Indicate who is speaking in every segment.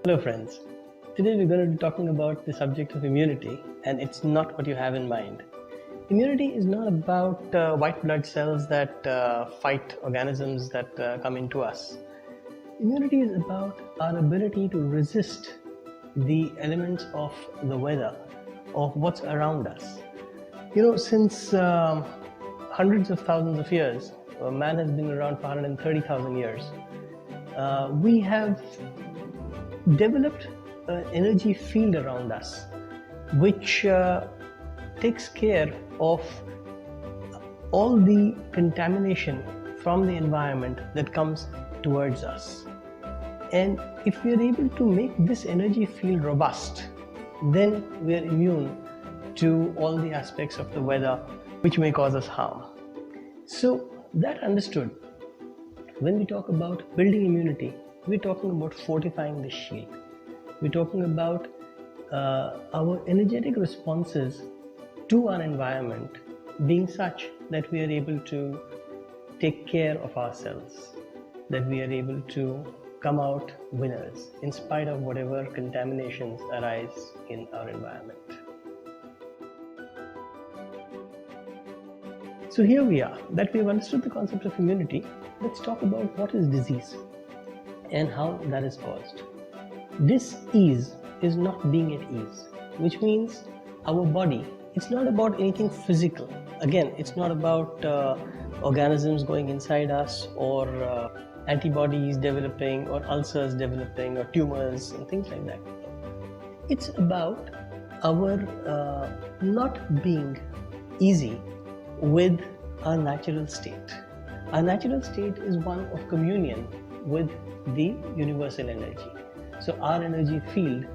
Speaker 1: Hello friends, today we're going to be talking about the subject of immunity, and it's not what you have in mind. Immunity is not about white blood cells that fight organisms that come into us. Immunity is about our ability to resist the elements of the weather, of what's around us. Since hundreds of thousands of years, man has been around for 130,000 years. We have developed an energy field around us which takes care of all the contamination from the environment that comes towards us. And if we are able to make this energy field robust, then we are immune to all the aspects of the weather which may cause us harm. So that understood, when we talk about building immunity, we're talking about fortifying the shield. We're talking about our energetic responses to our environment being such that we are able to take care of ourselves, that we are able to come out winners in spite of whatever contaminations arise in our environment. So here we are, that we have understood the concept of immunity. Let's talk about what is disease and how that is caused. Dis-ease is not being at ease, which means our body, it's not about anything physical. Again, it's not about organisms going inside us or antibodies developing or ulcers developing or tumors and things like that. It's about our not being easy with our natural state. Our natural state is one of communion with the universal energy. So our energy field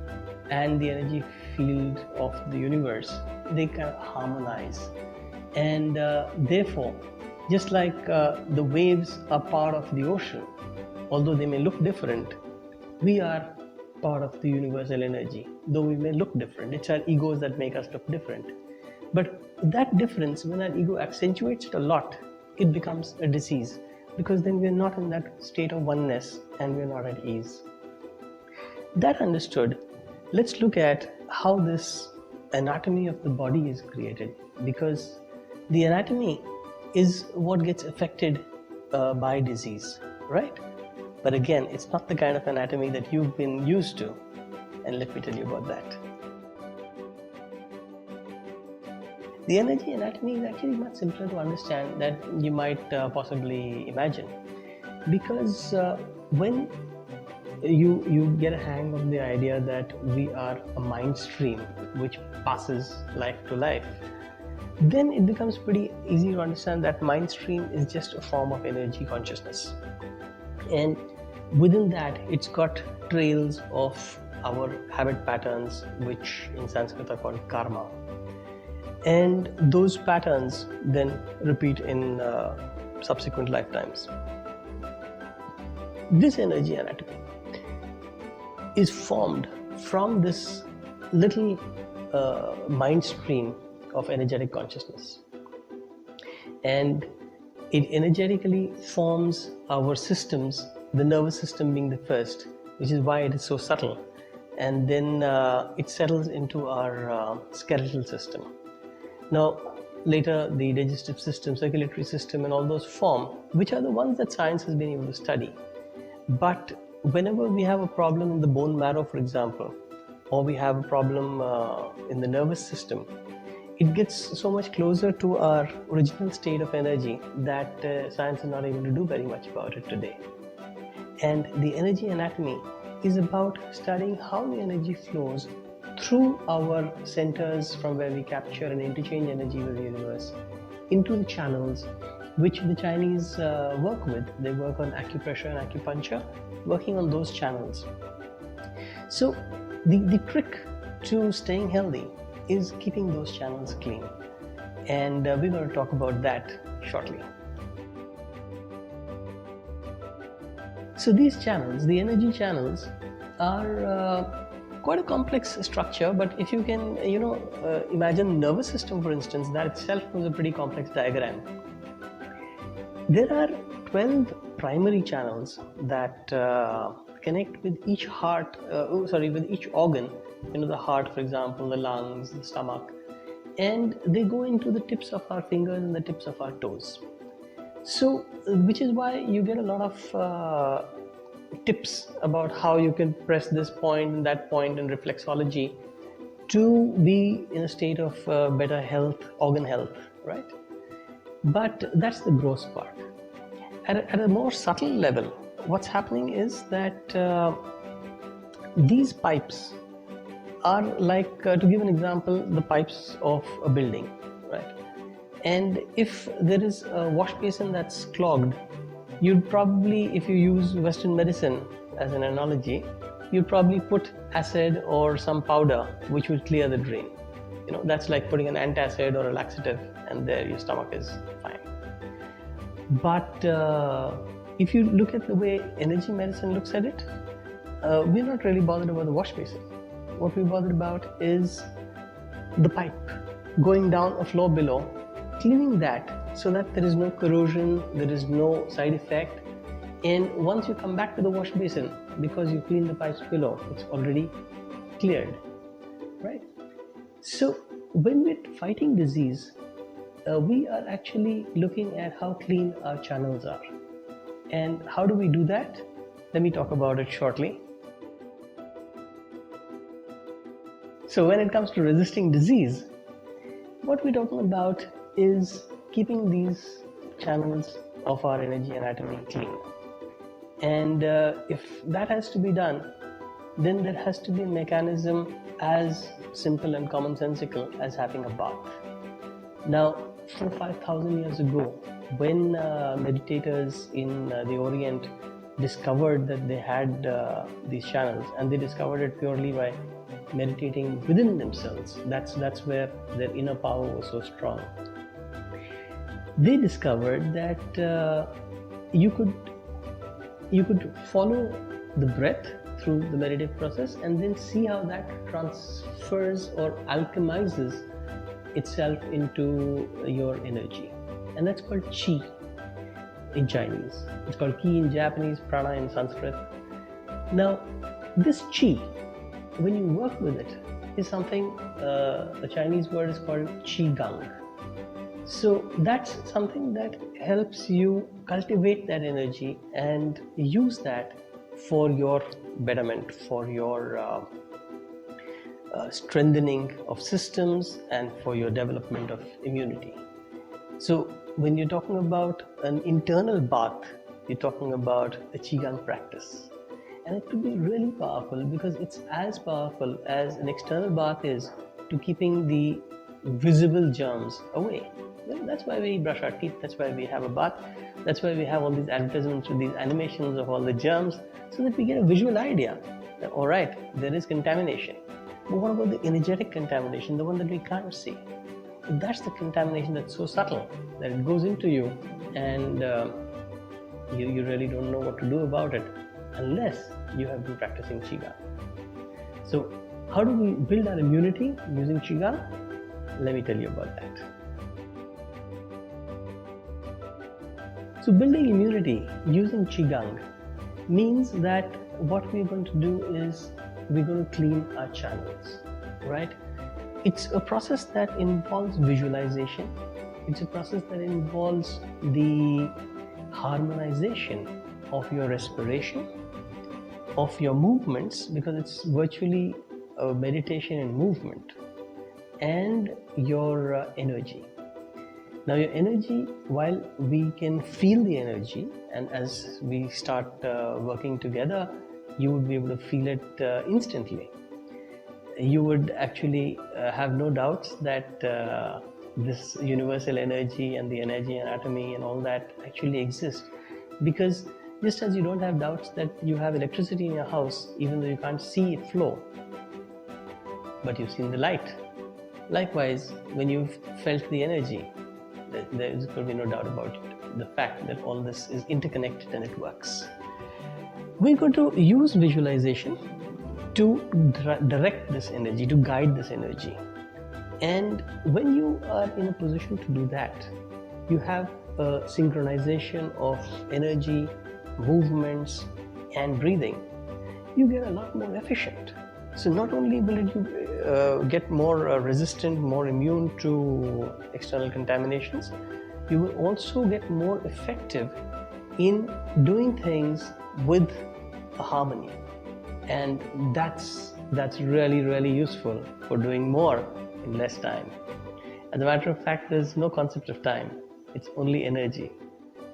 Speaker 1: and the energy field of the universe, they kind of harmonize. And therefore, just like the waves are part of the ocean, although they may look different, we are part of the universal energy, though we may look different. It's our egos that make us look different. But that difference, when our ego accentuates it a lot, it becomes a disease, because then we're not in that state of oneness and we're not at ease. That understood, let's look at how this anatomy of the body is created, because the anatomy is what gets affected by disease, right? But again, it's not the kind of anatomy that you've been used to, and let me tell you about that. The energy anatomy is actually much simpler to understand than you might possibly imagine, because when you get a hang of the idea that we are a mind stream which passes life to life, then it becomes pretty easy to understand that mind stream is just a form of energy consciousness. And within that, it's got trails of our habit patterns, which in Sanskrit are called karma. And those patterns then repeat in subsequent lifetimes. This energy anatomy is formed from this little mind stream of energetic consciousness, and it energetically forms our systems, the nervous system being the first, which is why it is so subtle, and then it settles into our skeletal system. Now, later the digestive system, circulatory system, and all those form, which are the ones that science has been able to study. But whenever we have a problem in the bone marrow, for example, or we have a problem in the nervous system, it gets so much closer to our original state of energy that science is not able to do very much about it today. And the energy anatomy is about studying how the energy flows through our centers from where we capture and interchange energy with the universe into the channels which the Chinese work with. They work on acupressure and acupuncture, working on those channels. So the trick to staying healthy is keeping those channels clean, and we're going to talk about that shortly. So these channels, the energy channels, are quite a complex structure, but if you can imagine nervous system, for instance, that itself was a pretty complex diagram. There are 12 primary channels that that connect with each with each organ. The heart, for example, the lungs, the stomach, and they go into the tips of our fingers and the tips of our toes. So, which is why you get a lot of tips about how you can press this point and that point in reflexology to be in a state of better health, organ health, right? But that's the gross part. At a more subtle level, what's happening is that these pipes are like, to give an example, the pipes of a building, right? And if there is a wash basin that's clogged, you'd probably, if you use Western medicine as an analogy, you'd probably put acid or some powder which will clear the drain. That's like putting an antacid or a laxative, and there your stomach is fine. But if you look at the way energy medicine looks at it, we're not really bothered about the wash basin. What we're bothered about is the pipe going down a floor below, cleaning that so that there is no corrosion, there is no side effect. And once you come back to the wash basin, because you clean the pipes below, it's already cleared, right? So when we're fighting disease, we are actually looking at how clean our channels are. And how do we do that? Let me talk about it shortly. So when it comes to resisting disease, what we're talking about is keeping these channels of our energy anatomy clean. And if that has to be done, then there has to be a mechanism as simple and commonsensical as having a bath. Now, 4,000 to 5,000 years ago, when meditators in the Orient discovered that they had these channels, and they discovered it purely by meditating within themselves. That's where their inner power was so strong. They discovered that you could follow the breath through the meditative process and then see how that transfers or alchemizes itself into your energy. And that's called Qi in Chinese. It's called Qi in Japanese, Prana in Sanskrit. Now, this Qi, when you work with it, is something, the Chinese word is called Qigong. So that's something that helps you cultivate that energy and use that for your betterment, for your strengthening of systems and for your development of immunity. So when you're talking about an internal bath, you're talking about a Qigong practice. And it could be really powerful because it's as powerful as an external bath is to keeping the visible germs away. That's why we brush our teeth, that's why we have a bath, that's why we have all these advertisements with these animations of all the germs, so that we get a visual idea that, all right, there is contamination. But what about the energetic contamination, the one that we can't see? That's the contamination that's so subtle that it goes into you, and you really don't know what to do about it unless you have been practicing Qigong. So how do we build our immunity using Qigong? Let me tell you about that. So building immunity using Qigong means that what we're going to do is we're going to clean our channels, right? It's a process that involves visualization. It's a process that involves the harmonization of your respiration, of your movements, because it's virtually a meditation in movement, and your energy. Now your energy, while we can feel the energy, and as we start working together, you would be able to feel it instantly. You would actually have no doubts that this universal energy and the energy anatomy and all that actually exist, because just as you don't have doubts that you have electricity in your house even though you can't see it flow, but you've seen the light. Likewise, when you've felt the energy, there is going to be no doubt about it, the fact that all this is interconnected and it works. We're going to use visualization to direct this energy, to guide this energy. And when you are in a position to do that, you have a synchronization of energy, movements, and breathing you get a lot more efficient. So not only will you get more resistant, more immune to external contaminations, you will also get more effective in doing things with a harmony. And that's really useful for doing more in less time. As a matter of fact, there's no concept of time. It's only energy.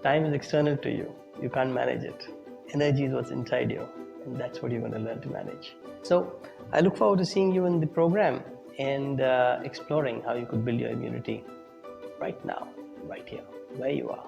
Speaker 1: Time is external to you. You can't manage it. Energy is what's inside you, and that's what you're going to learn to manage. So I look forward to seeing you in the program and exploring how you could build your immunity right now, right here, where you are.